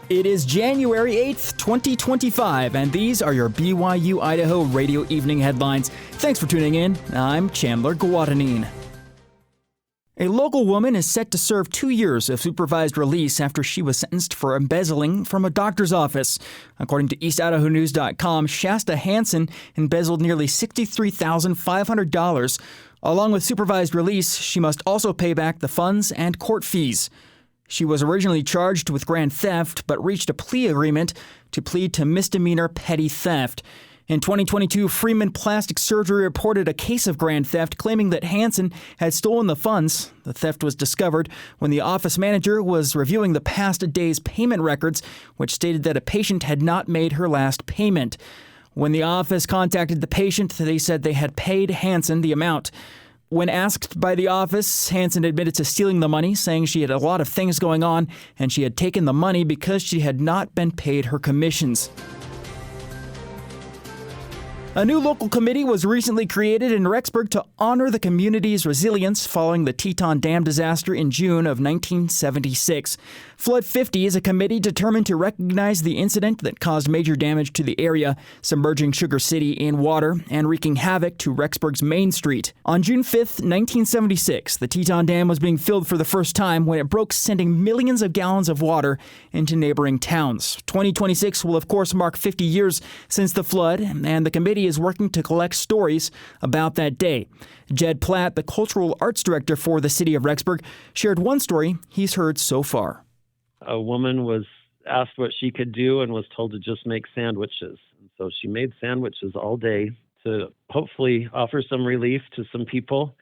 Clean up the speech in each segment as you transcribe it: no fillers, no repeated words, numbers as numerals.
It is January 8th, 2025, and these are your BYU-Idaho radio evening headlines. Thanks for tuning in. I'm Chandler Guadagnine. A local woman is set to serve 2 years of supervised release after she was sentenced for embezzling from a doctor's office. According to EastIdahoNews.com, Shasta Hansen embezzled nearly $63,500. Along with supervised release, she must also pay back the funds and court fees. She was originally charged with grand theft, but reached a plea agreement to plead to misdemeanor petty theft. In 2022, Freeman Plastic Surgery reported a case of grand theft, claiming that Hansen had stolen the funds. The theft was discovered when the office manager was reviewing the past day's payment records, which stated that a patient had not made her last payment. When the office contacted the patient, they said they had paid Hansen the amount. When asked by the office, Hansen admitted to stealing the money, saying she had a lot of things going on and she had taken the money because she had not been paid her commissions. A new local committee was recently created in Rexburg to honor the community's resilience following the Teton Dam disaster in June of 1976. Flood 50 is a committee determined to recognize the incident that caused major damage to the area, submerging Sugar City in water and wreaking havoc to Rexburg's Main Street. On June 5, 1976, the Teton Dam was being filled for the first time when it broke, sending millions of gallons of water into neighboring towns. 2026 will, of course, mark 50 years since the flood, and the committee is working to collect stories about that day. Jed Platt, the cultural arts director for the city of Rexburg, shared one story he's heard so far. A woman was asked what she could do and was told to just make sandwiches. And so she made sandwiches all day to hopefully offer some relief to some people.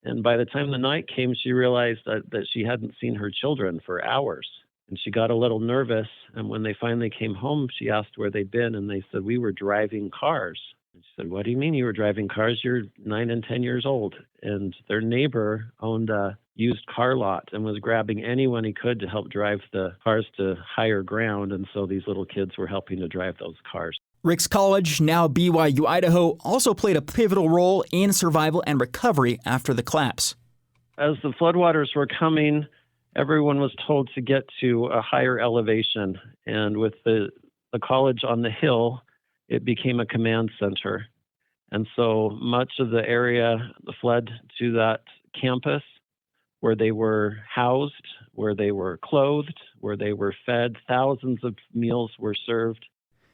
And by the time the night came, she realized that she hadn't seen her children for hours. And she got a little nervous. And when they finally came home, she asked where they'd been. And they said, "We were driving cars." And she said, "What do you mean you were driving cars? You're 9 and 10 years old." And their neighbor owned a used car lot and was grabbing anyone he could to help drive the cars to higher ground. And so these little kids were helping to drive those cars. Ricks College, now BYU-Idaho, also played a pivotal role in survival and recovery after the collapse. As the floodwaters were coming, everyone was told to get to a higher elevation. And with the college on the hill, it became a command center. And so much of the area fled to that campus where they were housed, where they were clothed, where they were fed. Thousands of meals were served.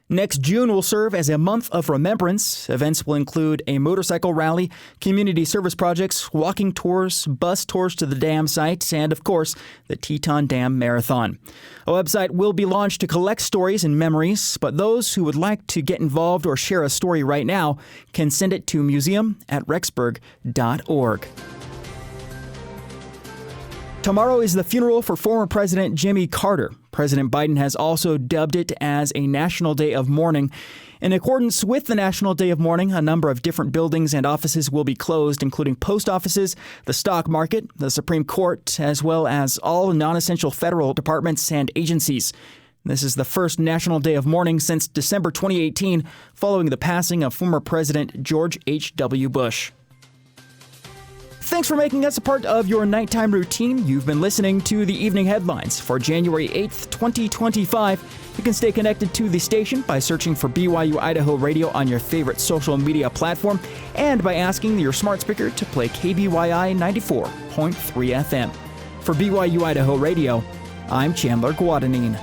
Next June will serve as a month of remembrance. Events will include a motorcycle rally, community service projects, walking tours, bus tours to the dam site, and, of course, the Teton Dam Marathon. A website will be launched to collect stories and memories, but those who would like to get involved or share a story right now can send it to museum@rexburg.org. Tomorrow is the funeral for former President Jimmy Carter. President Biden has also dubbed it as a National Day of Mourning. In accordance with the National Day of Mourning, a number of different buildings and offices will be closed, including post offices, the stock market, the Supreme Court, as well as all non-essential federal departments and agencies. This is the first National Day of Mourning since December 2018, following the passing of former President George H.W. Bush. Thanks for making us a part of your nighttime routine. You've been listening to the Evening Headlines for January 8th, 2025. You can stay connected to the station by searching for BYU-Idaho Radio on your favorite social media platform and by asking your smart speaker to play KBYI 94.3 FM. For BYU-Idaho Radio, I'm Chandler Guadagnine.